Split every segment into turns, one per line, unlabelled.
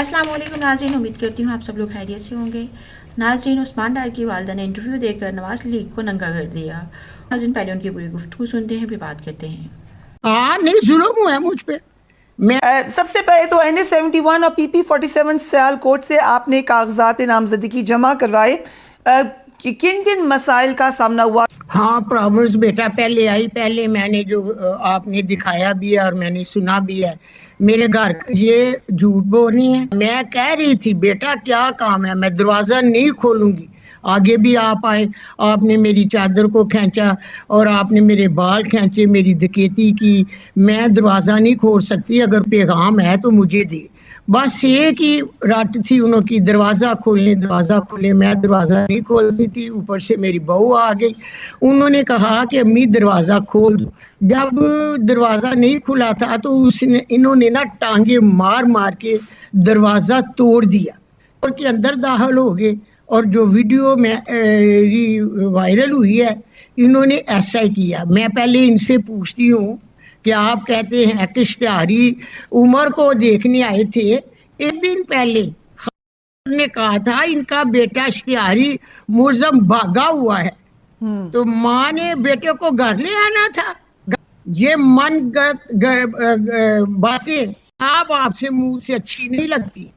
अस्सलाम वालेकुम नाज़रीन, उम्मीद करती हूँ आप सब लोग खैरियत से होंगे। नाज़रीन, उस्मान डार की वालिदा ने इंटरव्यू देकर नवाज लीग को नंगा कर दिया। नाज़रीन, पहले उनकी पूरी गुफ्तगू सुनते हैं, फिर बात करते हैं।
हाँ, नहीं जुल्म हुआ है मुझ पे।
सबसे पहले तो NA-71 और PP-47 सियालकोट से आपने कागजात नामजदगी जमा करवाए, किन किन मसाइल का सामना हुआ?
हाँ, प्रॉब्लम्स बेटा पहले आई। पहले मैंने जो आपने दिखाया भी है और मैंने सुना भी है। मेरे घर ये झूठ बोल रही है। मैं कह रही थी बेटा क्या काम है, मैं दरवाज़ा नहीं खोलूंगी। आगे भी आप आए, आपने मेरी चादर को खींचा और आपने मेरे बाल खींचे, मेरी डकैती की। मैं दरवाज़ा नहीं खोल सकती, अगर पैगाम है तो मुझे दे। बस एक ही रट थी उनकी, दरवाज़ा खोलें। मैं दरवाज़ा नहीं खोलती थी, ऊपर से मेरी बहू आ गई। उन्होंने कहा कि अम्मी दरवाज़ा खोल दो। जब दरवाज़ा नहीं खुला था तो इन्होंने ना टांगे मार मार के दरवाज़ा तोड़ दिया और के अंदर दाखिल हो गए। और जो वीडियो में वायरल हुई है, इन्होंने ऐसा ही किया। मैं पहले इनसे पूछती हूँ कि आप कहते हैं कि इश्तिहारी उमर को देखने आए थे। एक दिन पहले ने कहा था इनका बेटा इश्तिहारी मुलजम भागा हुआ है, तो माँ ने बेटे को घर ले आना था। ये मनगढ़ंत बातें आपसे मुंह से अच्छी नहीं लगती।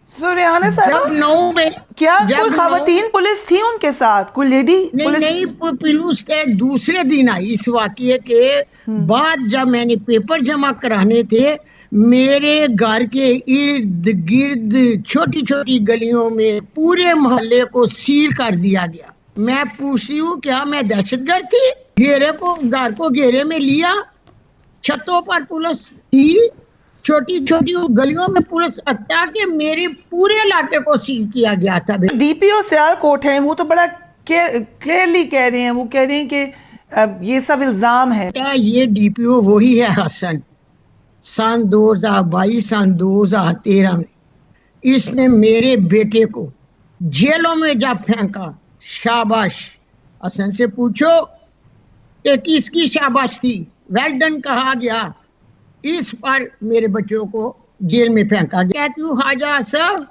सुरेहाना साहब, क्या कोई खवातीन पुलिस थी उनके साथ, कोई लेडी पुलिस?
नहीं, पुलिस के दूसरे दिन आई। इस वाकये के बाद जब मैंने पेपर जमा कराने थे, मेरे घर के इर्द गिर्द छोटी छोटी गलियों में पूरे मोहल्ले को सील कर दिया गया। मैं पूछती हूँ क्या मैं दहशतगर्द थी? घर को घेरे में लिया, छतों पर पुलिस थी, छोटी छोटी गलियों में पुलिस, हत्या के मेरे पूरे इलाके को सील किया गया था।
DPO सियालकोट हैं, वो तो बड़ा क्लियरली कह रहे हैं, वो कह रहे हैं कि ये सब इल्जाम है।
ये DPO वही है हसन। सन 2022 सन 2013 में इसने मेरे बेटे को जेलों में जब फेंका, शाबाश। हसन से पूछो कि किसकी शाबाश थी, वेल डन कहा गया। इस पर मेरे बच्चों को जेल में फेंका गया। कहती हूँ ख्वाजा साहब,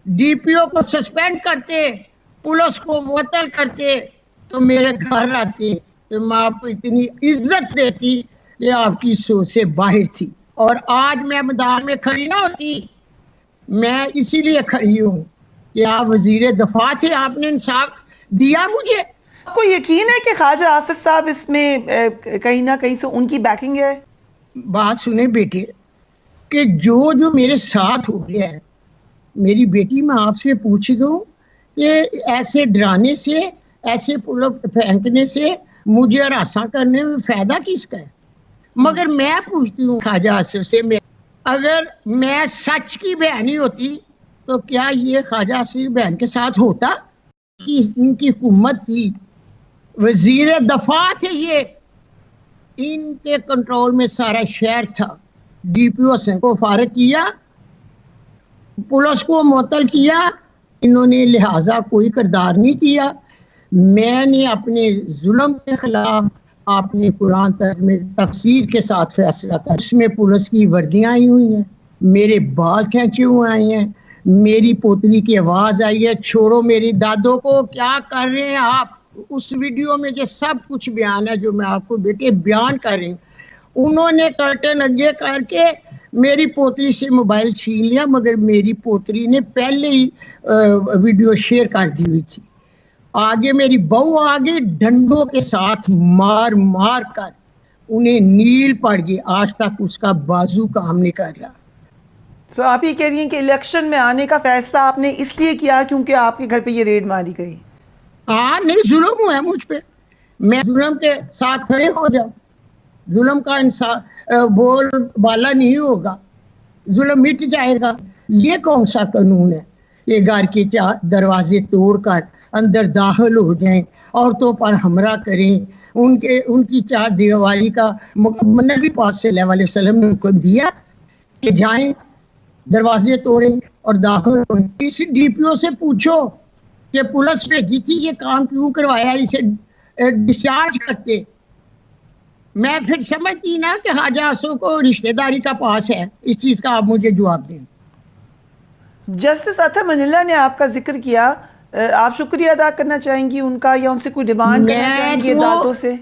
DPO को सस्पेंड करते, पुलिस को मुअत्तल करते तो मेरे घर आते तो मैं आपको इतनी इज्जत देती कि आपकी सोच से बाहर थी। और आज मैं मैदान में खड़ी ना होती। मैं इसीलिए खड़ी हूँ कि आप वजीर दफा थे, आपने इंसाफ दिया मुझे।
आपको यकीन है कि ख्वाजा आसिफ साहब इसमें कहीं ना कहीं से उनकी बैकिंग है?
बात सुने बेटे कि जो मेरे साथ हो गया है, मेरी बेटी, मैं आपसे पूछ रही हूँ कि ऐसे डराने से, ऐसे पुल फेंकने से, मुझे हरासा करने में फायदा किसका है? मगर मैं पूछती हूँ ख्वाजा आसिफ से, अगर मैं सच की बहनी होती तो क्या ये ख्वाजा आसिफ बहन के साथ होता? कि इनकी हुकूमत थी, वजीर दफा थे, ये इनके कंट्रोल में सारा शहर था। DPO हसन को फारिग किया, पुलिस को मुअत्तल किया, इन्होंने लिहाजा कोई किरदार नहीं किया। मैंने अपने जुल्म के खिलाफ आपने कुरान में तफसीर के साथ फैसला कर, इसमें पुलिस की वर्दियाँ आई हुई हैं, मेरे बाल खींचे हुए आए हैं, मेरी पोतरी की आवाज़ आई है, छोड़ो मेरी दादों को, क्या कर रहे हैं आप? उस वीडियो में जो सब कुछ बयान है, जो मैं आपको बेटे बयान कर रही हूँ, उन्होंने कर्टन आगे करके मेरी पोतरी से मोबाइल छीन लिया, मगर मेरी पोतरी ने पहले ही वीडियो शेयर कर दी हुई थी। आगे मेरी बहू आगे डंडों के साथ मार मार कर उन्हें नील पड़ गई, आज तक उसका बाजू काम नहीं कर रहा।
तो आप ये कह रही हैं कि इलेक्शन में आने का फैसला आपने इसलिए किया क्योंकि आपके घर पे ये रेड मारी गई?
हाँ, नहीं, जुल्म हुआ है मुझ पे। मैं जुल्म के साथ खड़े हो जाऊं, जुल्म का इंसाफ बोल वाला नहीं होगा, जुल्म मिट जाएगा। ये कौन सा कानून है? ये घर के दरवाजे तोड़कर अंदर दाखिल हो जाएं, औरतों पर हमला करें, उनकी चार दीवारी का नबी पाक सल्लल्लाहु अलैहि वसल्लम ने हुक्म दिया कि जाएं, दरवाजे तोड़ें और दाखिल हों। इस DPO से पूछो कि पुलिस भेजी थी, ये काम क्यों करवाया, इसे डिस्चार्ज करते। मैं फिर समझती ना कि ख्वाजा आसिफ को रिश्तेदारी का पास है। इस चीज़ का आप मुझे जवाब दें।
जस्टिस अथा मनीला ने आपका जिक्र किया, आप शुक्रिया अदा करना चाहेंगी उनका या उनसे कोई डिमांड करना चाहेंगी अदालतों से?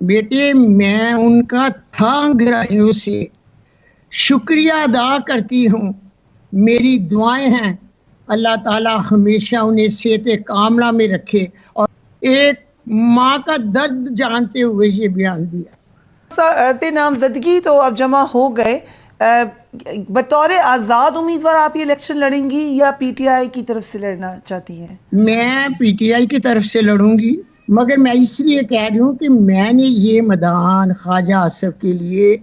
बेटे मैं उनका थांग गहराइयों से शुक्रिया अदा करती हूँ। मेरी दुआएं हैं अल्लाह ताला हमेशा उन्हें सेहत कामला में रखे, और एक माँ का दर्द जानते हुए ये बयान दिया।
नामजदगी तो अब जमा हो गए, बतौर आज़ाद उम्मीदवार आप ये इलेक्शन लड़ेंगी या पीटीआई की तरफ से लड़ना चाहती हैं?
मैं पीटीआई की तरफ से लड़ूंगी, मगर मैं इसलिए कह रही हूँ कि मैंने ये मैदान ख्वाजा आसिफ के लिए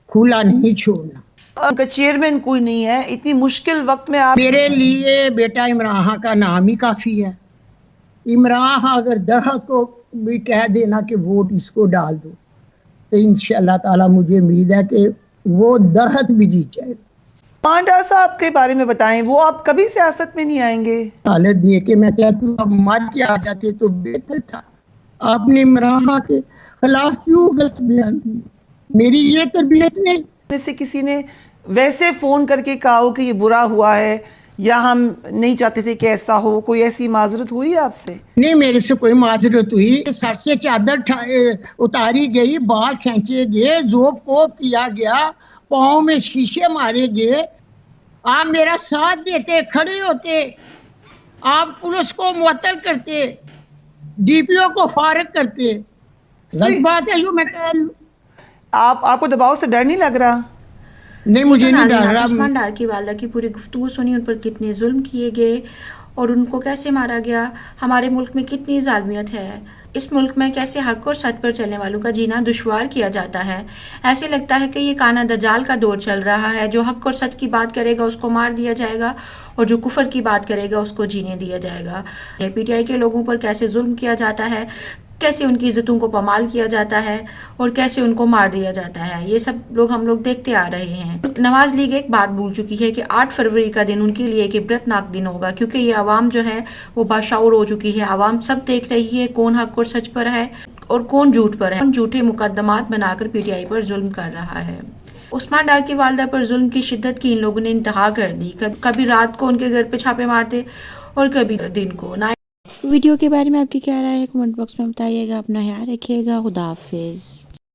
खुला नहीं छोड़ना।
आपका चेयरमैन कोई नहीं है, इतनी मुश्किल वक्त में आप...
मेरे लिए बेटा इमरान खां का नाम ही काफ़ी है। इमरान खां अगर दरख्त को भी कह देना कि वोट इसको डाल दो, तो इंशाअल्लाह ताला मुझे उम्मीद है कि वो दरख्त भी जीत जाएगा।
पांडा साहब के बारे में बताएं, वो आप कभी सियासत में नहीं आएंगे?
हालत देख के मैं कहती हूँ अब मर के आ जाते तो बेहतर था। आपने इमरान खां के खिलाफ क्यों गलत बयान दिया? मेरी ये तरबियत नहीं।
से किसी ने वैसे फोन करके कहा हो कि ये बुरा हुआ है या हम नहीं चाहते थे कि ऐसा हो, कोई ऐसी माजरत हुई आपसे?
नहीं, मेरे से कोई माजरत हुई। सर से चादर उतारी गई, बाल खींचे गए, जोब कोप किया गया, पाँव में शीशे मारे गए। आप मेरा साथ देते, खड़े होते, आप पुलिस को मुअत्तल करते, डीपीओ को फारिग करते। गलत बात है जो मैं कह रही हूँ।
आपको दबाव से डर नहीं लग रहा?
नहीं, मुझे नहीं डर रहा।
उस्मान डार की वालदा की पूरी गुफ्तगू सुनी, उन पर कितने जुल्म किए गए और उनको कैसे मारा गया। हमारे मुल्क में कितनी जालिमियत है, इस मुल्क में कैसे हक और सच पर चलने वालों का जीना दुश्वार किया जाता है। ऐसे लगता है कि ये काना दजाल का दौर चल रहा है। जो हक और सच की बात करेगा उसको मार दिया जाएगा और जो कुफर की बात करेगा उसको जीने दिया जाएगा। पीटीआई के लोगों पर कैसे जुल्म किया जाता है, कैसे उनकी इज्जतों को पमाल किया जाता है और कैसे उनको मार दिया जाता है, ये सब हम लोग देखते आ रहे हैं। नवाज लीग एक बात भूल चुकी है कि 8 फरवरी का दिन उनके लिए एक इबरतनाक दिन होगा, क्योंकि ये आवाम जो है वो बाशऊर हो चुकी है। आवाम सब देख रही है कौन हक और सच पर है और कौन झूठ पर है। कौन झूठे मुकदमात बनाकर पीटीआई पर जुल्म कर रहा है। उस्मान डार की वालदा पर जुल्म की शिद्दत की इन लोगों ने इंतहा कर दी। कभी रात को उनके घर पे छापे मारते और कभी दिन को। वीडियो के बारे में आपकी क्या राय है कमेंट बॉक्स में बताइएगा। अपना ख्याल रखिएगा। खुदा हाफिज।